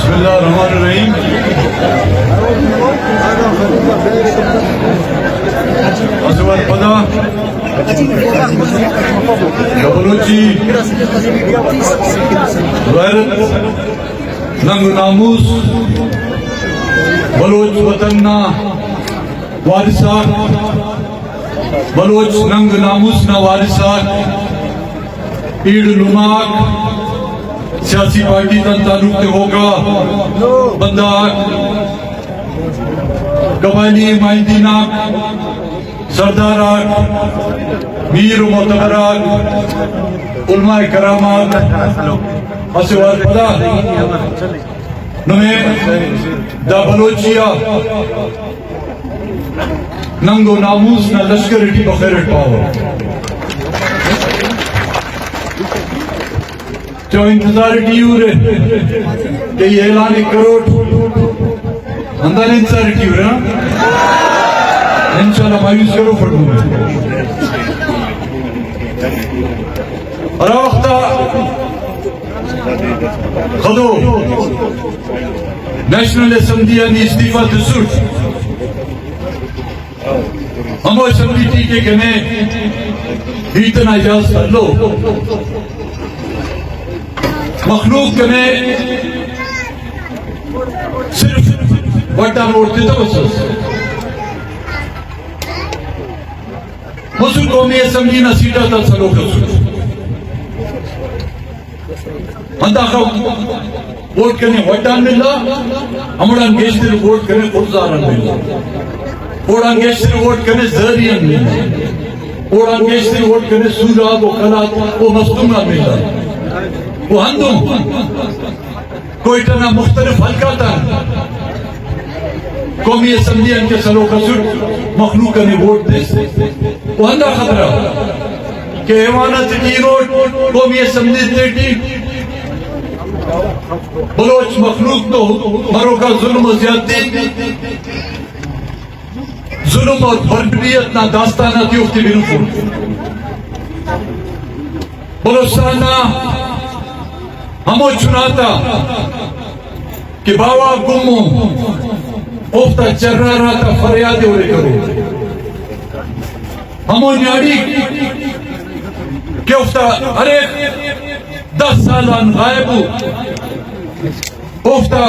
بسم اللہ الرحمن الرحیم. ازور پدا بلوچی غیرت ننگ ناموس بلوچ وطننا وارثات بلوچ ننگ ناموس نا وارثات پیڑ لماک سیاسی پارٹی تن تعلق تے ہوگا بندار قبائلی مائندینات سردارات میر و معتبرات علماء کرامات اسوار پدا نمیں دا بلوچیا ننگو ناموس نا لشکر اٹھی بخیرت پاور جو انتظار کیوں رہے کہ یہ اعلان کروٹ اندر انتظار کیوں رہے انشاءاللہ مایوس کرو پڑھوں میں اور وقتا خدو نیشنل اسمبلی نے استعفیٰ دسوٹ ہمو اسمبلی ٹھیکے کہنے اتنا اجازت کر لو مخلوق کنے صرف وٹا روڈ تے توسس مسلم قومی اسمبلی نہ سیٹا تا سلو کسو انتاخا ووٹ کنے وٹان ملا ہمڑان گیشتر ووٹ کنے خورزاران ملا اوڑان گیشتر ووٹ کنے زہریان ملا اوڑان گیشتر ووٹ کنے سوراب و خلات و مستونہ ملا وہ ہندوں کوئی ٹنا مختلف حلقاتا قومی اسمبلیان کے سلو کسوٹ مخلوقہ نے ووٹ دے وہ ہندہ خطرہ کہ ایوانت کی روڈ قومی اسمبلی دیٹی بلوچ مخلوق تو مروں کا ظلم و زیادتی ظلم اور بھربیت نہ داستانہ تیوختی بنفر بلوچستانہ ہمو چناتا کہ باوا گمو افتا چراراتا فریادے ہوئے کرو ہمو نیاڑی کہ افتا ارے 10 سالان غائب ہو افتا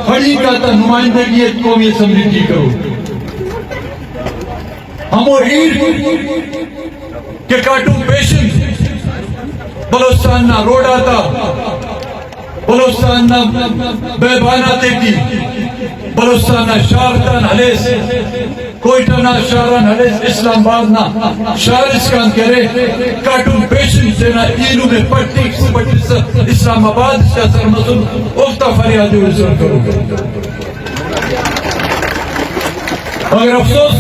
کھڑی کاتا نمائندگیت قومی اسمبلی کی کرو ہمو ہیر کہ کاٹو پیشن بلوچستان نا روڈ آتا بلوچستان نا بیبانا تیٹی بلوچستان نا شارتان حلیس کوئٹہ نا شاران حلیس اسلام آباد نا شارسکان کرے کارٹون پیشن سینا ایلو میں پٹی اسلام آباد سے اثر مسئول افتا فریادی وزر کرو مگر افسوس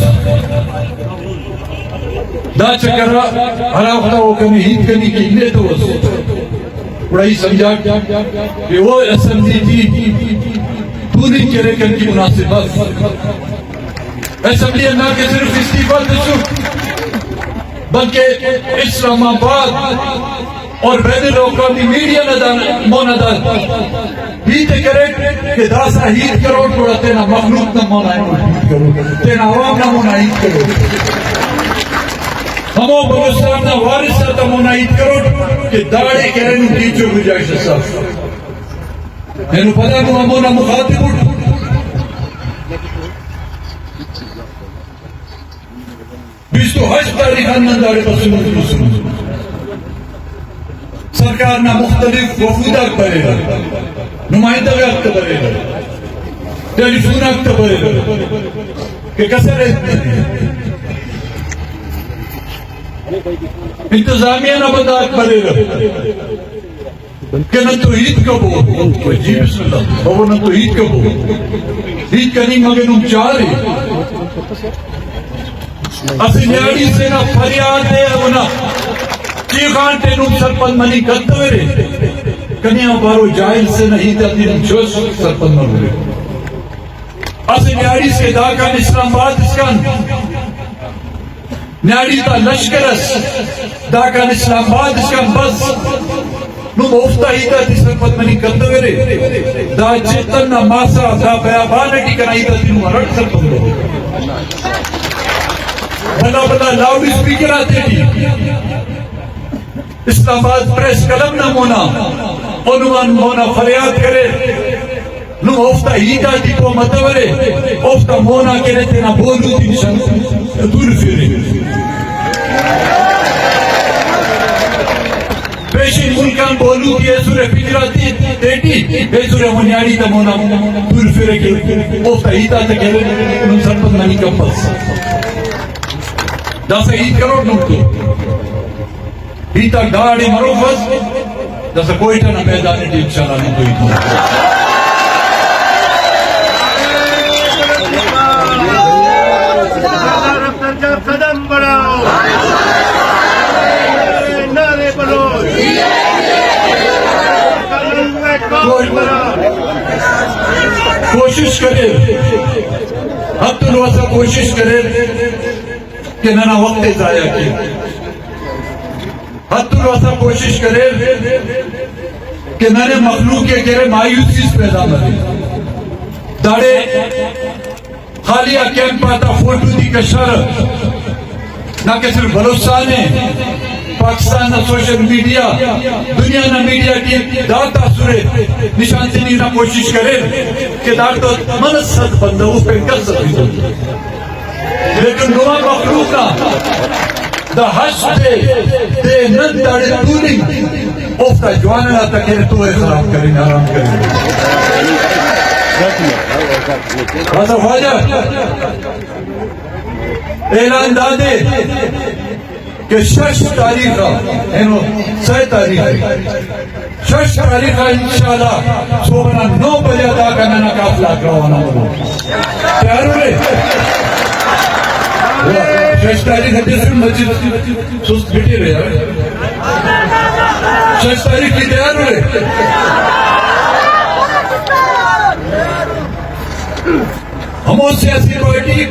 دا چکرہ ہرا خدا وہ کمی ہیت کرنی کی لے تو بڑائی سمجھا کہ وہ اسمبلی تھی پوری چرے کر کی مناسبت اسمبلی نہ کہ صرف استعفیٰ دسو بلکہ اسلام آباد اور بین الاقوامی میڈیا موندان ہیت کرے کہ داسا ہیت کرو توڑا تینا مخلوق نہ مونا ہیت کرو تینا عوام نہ مونا ہیت کرو ہمو بلوچستان نا وارثہ تا منعید کرو کہ داڑے کہنو کیچو گجائش صاف ہنو پدا نو ہمو نا مخاطب اٹھ 28 تاریخان من داڑے بسنت رسول سرکار نا مختلف وفودات برے گا نمائندہ وقت برے گا ٹیلیفون وقت برے گا کہ کسر انتظامیہ نہ بدات کرے گا کہ نہ تو عید کب ہو جی بسم اللہ وہ نہ تو عید کب ہو عید کرنی مگر نم چارے اسی نیاڑی سے نہ فریاد ہے اونا چیخان تے نم سرپن منی کرتے رہے کنیاں بارو جائل سے نہیں تاتی نم جوش سرپن من ہوئے اسی نیاڑی سے داکان اسلام آباد اسکان نیاڑی تا لشکرس داکان اسلام آباد اسکان بس نو مفتا ہی تا تی سرپت منی کرتے فیرے دا چتن ماسا دا بیابانٹی کنائی دا دنوں رٹ سر پندے بنا بنا لاؤڈ اسپیکر آتے تھی اسلام آباد پریس کلم نہ مونا عنوان مونا فریاد کرے نو افتا ہیتا ٹیپو متورے افتا مونا کرے تینا بولو تی نشان دور فیرے پیشی ملکان بولو تی ایسور فجراتی تیٹی ایسور منیاری تا مونا دور فیرے کے افتا ہیتا تا کرے انہوں سرپت نمی کمپس داسا ہیت کرو نوٹو ہیتا گاڑی مرو فز داسا کوئی ٹھانا میدانی ٹی انشاءاللہ نہیں تو ہیتا قدم بڑھاؤ نعرے بولو کوشش کرے حد الوسع کوشش کرے کہ نہ وقت ضائع کی حد الوسع کوشش کرے کہ نہ مخلوق کے گرے مایوسی پیدا کرے داڑے خالی اکیم پاتا فوٹو دی کشر نہ کہ صرف بلوچستان پاکستان سوشل میڈیا دنیا نہ میڈیا کی داتا سورے نشان سے نہیں نہ کوشش کرے کہ داتا منصد بندہ اس پہ کر سکتی لیکن نوہ مخلوقہ دا حش دے نن داڑے دولنگ افتا جوانا لاتا کہ تو خراب کریں آرام کریں حضر خواجہ اعلان دادے کہ شش تاریخہ اینو سی تاریخہ شش تاریخہ انشاءاللہ صبح 9 بجے ادا کرنا قافلہ کروانا ہوگا تیار ہوئے شش تاریخ جیسے مسجد سست بٹی رہے شش تاریخ کی تیار ہوئے ہمو سیاسی پارٹی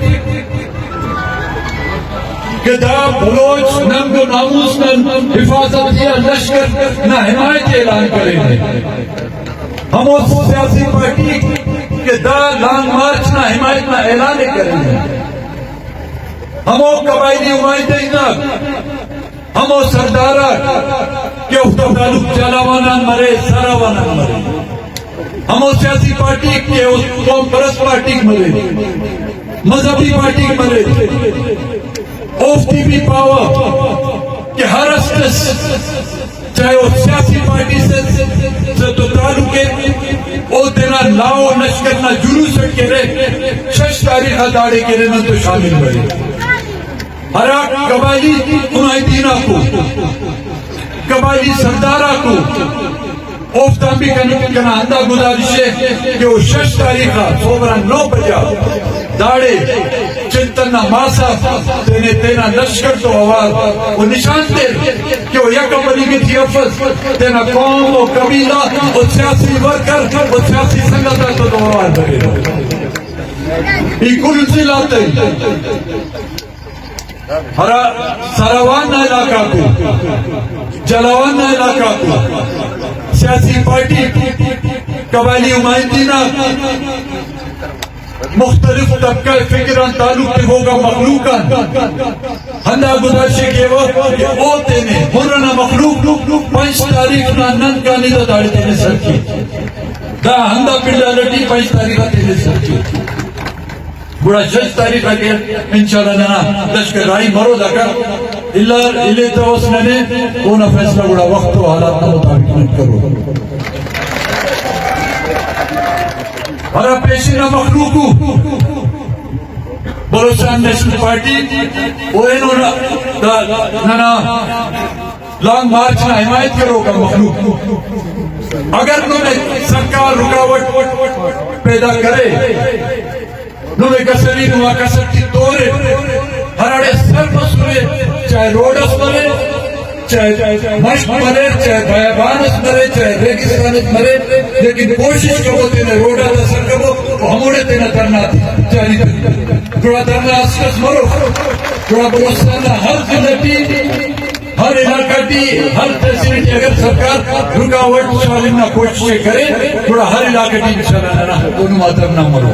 کہ دا بلوچ ننگ و ناموس نن حفاظت یا لشکر نہ حمایت اعلان کریں گے ہمو سیاسی پارٹی کہ دا لانگ مارچ نہ حمایت نہ اعلان کریں گے ہمو قبائلی حمایت ہمو سردارہ کہ افتر تعلق جالاوانا مرے ساراوانا مرے ہمو سیاسی پارٹی کے قوم پرست پارٹی مرے مذہبی پارٹی مرے آف ٹی پی پاور کہ ہر اسٹس چاہے وہ سیاسی پارٹی سے تو تعلق ہے او دینا لاؤ نشکر نہ جلوس کے رہے شش تاریخ داڑے کے رہے تو شامل بڑے ہر قبائلی حمایتینہ کو قبائلی سردارہ کو اوفتان بھی کنا اندہ گزارش ہے کہ وہ شش تاریخہ صبح 9 بجا داڑے چنتن ماسا تینے تینا لشکر تو آواز وہ نشان دے کہ وہ یک بلی کی تھی افز تینا قوم و قبیلہ و سیاسی ورکر و سیاسی سنگتہ تو آواز بگے یہ کل ضلع ہرا سراوان علاقہ کو جلاوان علاقہ کو سیاسی پارٹی قبائلی حمایتینہ مختلف طبقہ فکران تعلق کے ہوگا مخلوقان ہندہ گزارشے کے وقت او تینے مرنا مخلوق 5 تاریخ نا نن کا نیدہ داڑی تینے سر کی دا ہندہ پڑھا لٹی 5 تاریخ تینے سر کی بڑا 6 تاریخ کے انشاءاللہ نانا لشکر رائی مرو دکا اللہ توسننے اونا فیصلہ بڑا وقت و حالات نہ مطابق نہیں کرو ہرا پیشینہ مخلوقو بلوچستان نیشنل پارٹی وہ انہوں نانا لانگ مارچ نہ حمایت کرو گا مخلوق اگر انہوں نے سرکار رکاوٹ پیدا کرے نوے کسری نوہ کسرتی دورے ہراڑے سر مسئلے چاہے روڈس مرے چاہے مشق مرے چاہے بیابانس مرے چاہے ریگستانس مرے لیکن کوشش کرو تینے روڈا دا سر کرو ہموڑے تینا درنا جاری جوڑا درنا اسکس مرو جوڑا بلوچستان ہر زندگی ہر علاقہ کی ہر فیسلٹی اگر سرکار رکاوٹ شامل نہ کوشش کرے تھوڑا ہر علاقہ کی انشاءاللہ نہ دونوں ماتر نہ مرو.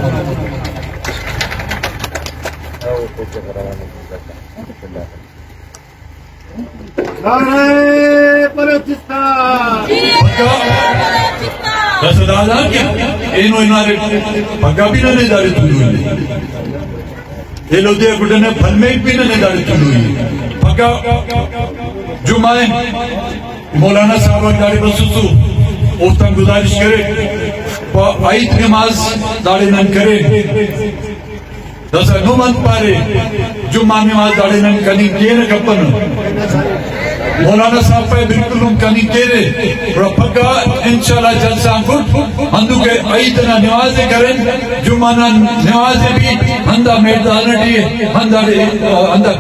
نعرہ بلوچستان دس دادا کیا اینو انارے پگا بھی نہ داری تلوئی یہ لو دے گھٹنے پھل میں بھی نہ داری تلوئی پگا جمعہ مولانا صاحب داری بسوسو اوستان گزارش کرے آئیت نماز داری نن کرے دسا نومن پارے جمعہ نماز داری نن کنی کیے کپن مولانا صاحب پہ بالکل ان کا نہیں تیرے اور پھگا انشاءاللہ جلسہ انکھٹ ہندو کے عیدنا نمازیں کریں جمعہ نمازیں بھی ہندہ میدانہ دیئے ہندہ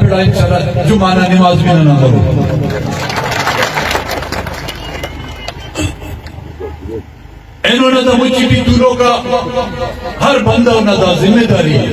پڑا انشاءاللہ جمعہ نماز بھی نہ کرو. انہوں نے دا مجھے بھی دوروں کا ہر بندہ انہوں دا ذمہ داری ہے